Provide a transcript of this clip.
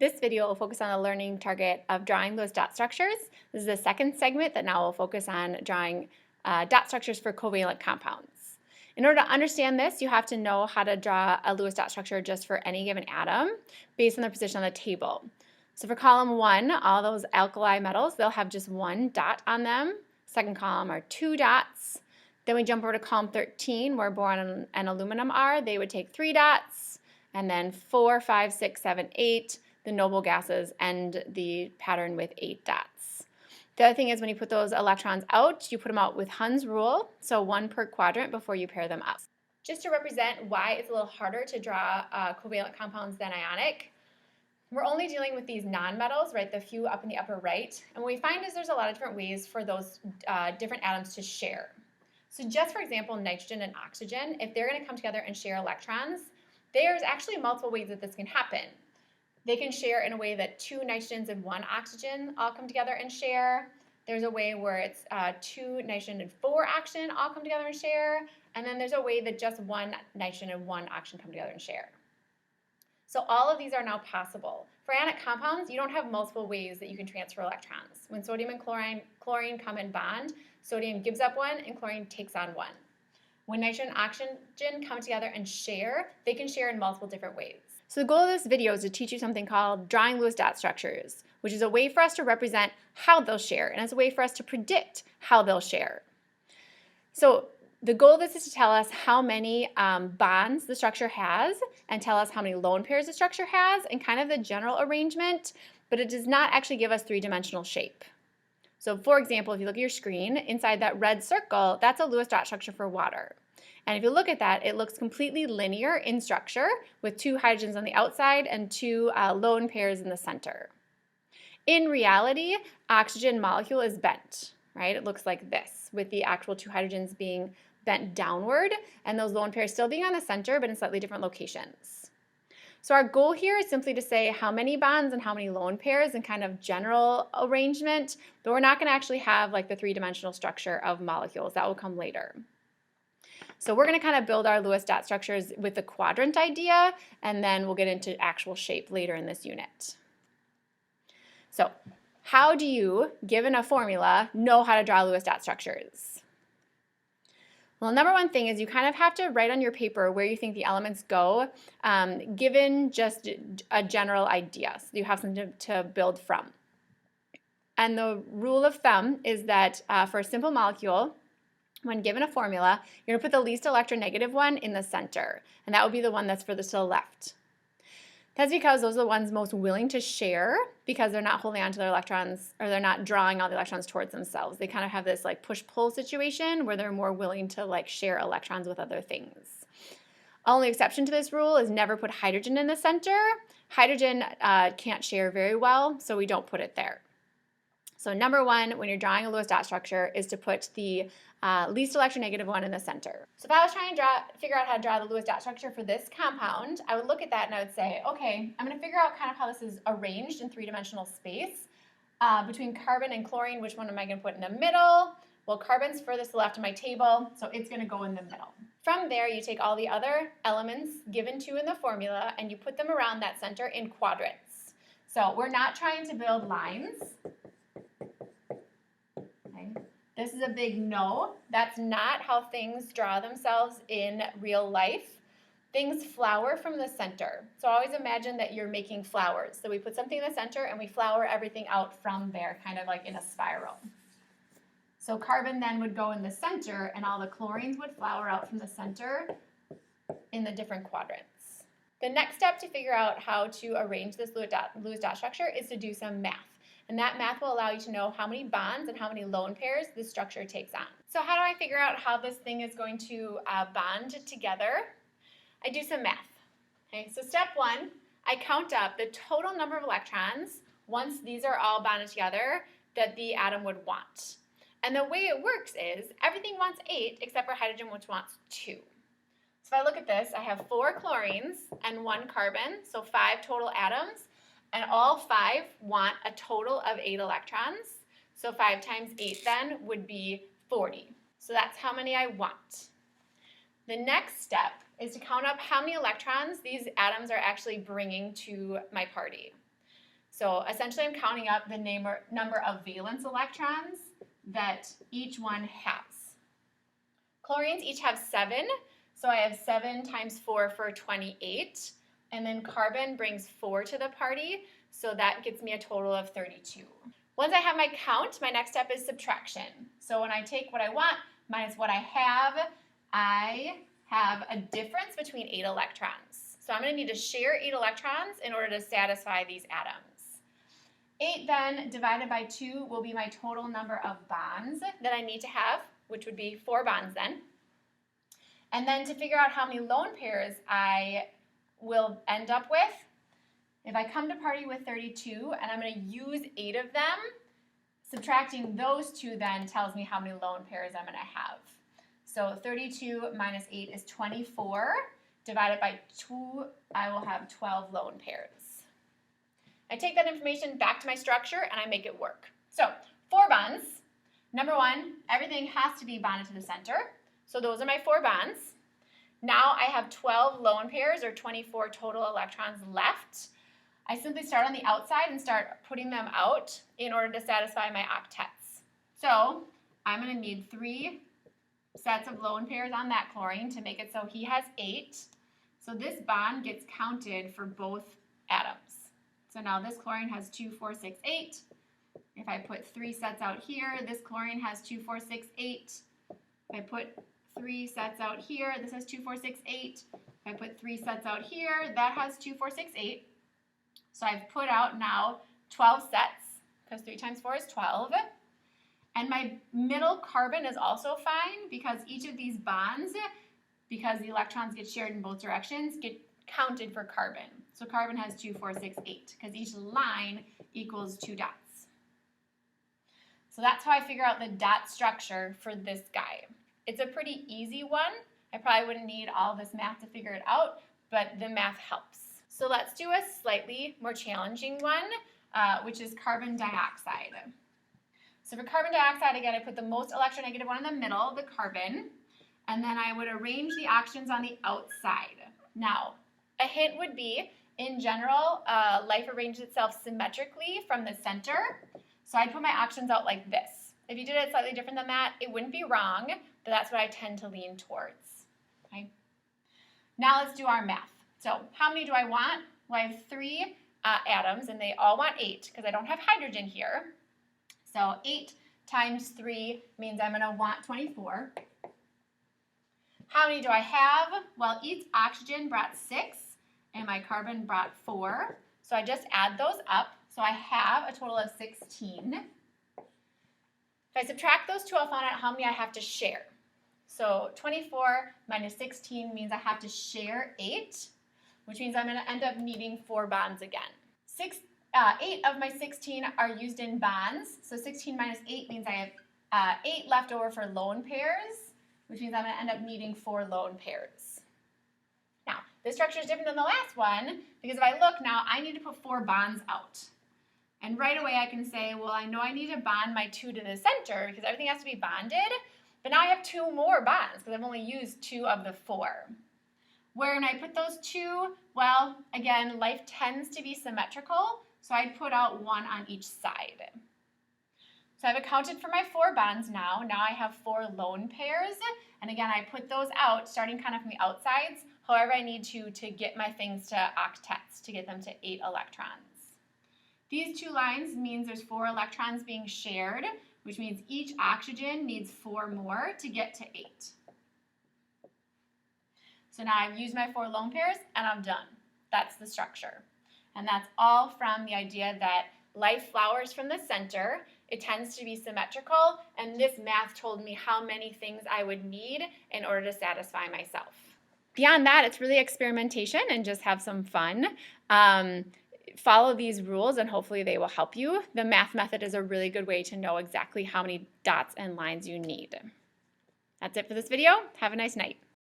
This video will focus on the learning target of drawing those dot structures. This is the second segment that now will focus on drawing dot structures for covalent compounds. In order to understand this, you have to know how to draw a Lewis dot structure just for any given atom based on their position on the table. So for column 1, all those alkali metals, they'll have just one dot on them. Second column are 2 dots. Then we jump over to column 13, where boron and aluminum are. They would take 3 dots. And then 4, 5, 6, 7, 8. The noble gases end the pattern with 8 dots. The other thing is when you put those electrons out, you put them out with Hund's rule, so 1 per quadrant before you pair them up. Just to represent why it's a little harder to draw covalent compounds than ionic, we're only dealing with these nonmetals, right, the few up in the upper right, and what we find is there's a lot of different ways for those different atoms to share. So just for example, nitrogen and oxygen, if they're going to come together and share electrons, there's actually multiple ways that this can happen. They can share in a way that 2 nitrogens and 1 oxygen all come together and share. There's a way where it's 2 nitrogen and 4 oxygen all come together and share. And then there's a way that just 1 nitrogen and 1 oxygen come together and share. So all of these are now possible. For ionic compounds, you don't have multiple ways that you can transfer electrons. When sodium and chlorine come in bond, sodium gives up 1 and chlorine takes on 1. When nitrogen and oxygen come together and share, they can share in multiple different ways. So the goal of this video is to teach you something called drawing Lewis dot structures, which is a way for us to represent how they'll share, and it's a way for us to predict how they'll share. So the goal of this is to tell us how many bonds the structure has and tell us how many lone pairs the structure has and kind of the general arrangement, but it does not actually give us three-dimensional shape. So for example, if you look at your screen, inside that red circle, that's a Lewis dot structure for water. And if you look at that, it looks completely linear in structure with 2 hydrogens on the outside and 2 lone pairs in the center. In reality, oxygen molecule is bent, right? It looks like this, with the actual 2 hydrogens being bent downward and those lone pairs still being on the center but in slightly different locations. So our goal here is simply to say how many bonds and how many lone pairs and kind of general arrangement, but we're not going to actually have like the 3-dimensional structure of molecules. That will come later. So we're going to kind of build our Lewis dot structures with the quadrant idea, and then we'll get into actual shape later in this unit. So how do you, given a formula, know how to draw Lewis dot structures? Well, number one thing is you kind of have to write on your paper where you think the elements go, given just a general idea. So you have something to build from. And the rule of thumb is that for a simple molecule, when given a formula, you're going to put the least electronegative one in the center, and that would be the one that's furthest to the left. That's because those are the ones most willing to share because they're not holding on to their electrons, or they're not drawing all the electrons towards themselves. They kind of have this like push-pull situation where they're more willing to like share electrons with other things. Only exception to this rule is never put hydrogen in the center. Hydrogen can't share very well, so we don't put it there. So number one, when you're drawing a Lewis dot structure, is to put the least electronegative one in the center. So if I was trying to figure out how to draw the Lewis dot structure for this compound, I would look at that and I would say, okay, I'm going to figure out kind of how this is arranged in 3-dimensional space. Between carbon and chlorine, which one am I going to put in the middle? Well, carbon's furthest left of my table, so it's going to go in the middle. From there, you take all the other elements given to in the formula and you put them around that center in quadrants. So we're not trying to build lines. This is a big no. That's not how things draw themselves in real life. Things flower from the center. So always imagine that you're making flowers. So we put something in the center and we flower everything out from there, kind of like in a spiral. So carbon then would go in the center and all the chlorines would flower out from the center in the different quadrants. The next step to figure out how to arrange this Lewis dot structure is to do some math. And that math will allow you to know how many bonds and how many lone pairs this structure takes on. So how do I figure out how this thing is going to bond together? I do some math. Okay, so step 1, I count up the total number of electrons once these are all bonded together that the atom would want. And the way it works is everything wants 8 except for hydrogen, which wants 2. So if I look at this, I have 4 chlorines and 1 carbon, so 5 total atoms. And all 5 want a total of 8 electrons. So 5 times 8 then would be 40. So that's how many I want. The next step is to count up how many electrons these atoms are actually bringing to my party. So essentially I'm counting up the number of valence electrons that each one has. Chlorines each have 7, so I have 7 times 4 for 28. And then carbon brings 4 to the party, so that gets me a total of 32. Once I have my count, my next step is subtraction. So when I take what I want minus what I have a difference between 8 electrons. So I'm going to need to share 8 electrons in order to satisfy these atoms. 8 then divided by 2 will be my total number of bonds that I need to have, which would be 4 bonds then. And then to figure out how many lone pairs I will end up with, if I come to party with 32 and I'm going to use 8 of them, subtracting those 2 then tells me how many lone pairs I'm going to have. So 32 minus 8 is 24. Divided by 2, I will have 12 lone pairs. I take that information back to my structure and I make it work. So 4 bonds. Number 1, everything has to be bonded to the center. So those are my 4 bonds. Now I have 12 lone pairs, or 24 total electrons left. I simply start on the outside and start putting them out in order to satisfy my octets. So I'm going to need 3 sets of lone pairs on that chlorine to make it so he has 8. So this bond gets counted for both atoms. So now this chlorine has 2, 4, 6, 8. If I put 3 sets out here, this chlorine has 2, 4, 6, 8. If I put 3 sets out here, this has 2, 4, 6, 8. If I put 3 sets out here, that has 2, 4, 6, 8. So I've put out now 12 sets, because 3 times 4 is 12. And my middle carbon is also fine, because each of these bonds, because the electrons get shared in both directions, get counted for carbon. So carbon has 2, 4, 6, 8, because each line equals 2 dots. So that's how I figure out the dot structure for this guy. It's a pretty easy one. I probably wouldn't need all this math to figure it out, but the math helps. So let's do a slightly more challenging one, which is carbon dioxide. So for carbon dioxide, again, I put the most electronegative one in the middle, the carbon, and then I would arrange the oxygens on the outside. Now, a hint would be, in general, life arranges itself symmetrically from the center. So I'd put my oxygens out like this. If you did it slightly different than that, it wouldn't be wrong, but that's what I tend to lean towards. Okay. Now let's do our math. So how many do I want? Well, I have 3 atoms, and they all want 8 because I don't have hydrogen here. So 8 times 3 means I'm going to want 24. How many do I have? Well, each oxygen brought 6, and my carbon brought 4. So I just add those up. So I have a total of 16. If I subtract those 2, I'll find out how many I have to share. So 24 minus 16 means I have to share 8, which means I'm going to end up needing 4 bonds again. 8 of my 16 are used in bonds. So 16 minus 8 means I have 8 left over for lone pairs, which means I'm going to end up needing 4 lone pairs. Now, this structure is different than the last one, because if I look now, I need to put 4 bonds out. And right away I can say, well, I know I need to bond my 2 to the center because everything has to be bonded, but now I have 2 more bonds because I've only used 2 of the 4. Where when I put those 2, well, again, life tends to be symmetrical, so I'd put out 1 on each side. So I've accounted for my 4 bonds now. Now I have 4 lone pairs, and again, I put those out, starting kind of from the outsides, however I need to get my things to octets, to get them to 8 electrons. These 2 lines means there's 4 electrons being shared, which means each oxygen needs 4 more to get to 8. So now I've used my 4 lone pairs and I'm done. That's the structure. And that's all from the idea that life flowers from the center. It tends to be symmetrical, and this math told me how many things I would need in order to satisfy myself. Beyond that, it's really experimentation and just have some fun. Follow these rules and hopefully they will help you. The math method is a really good way to know exactly how many dots and lines you need. That's it for this video. Have a nice night.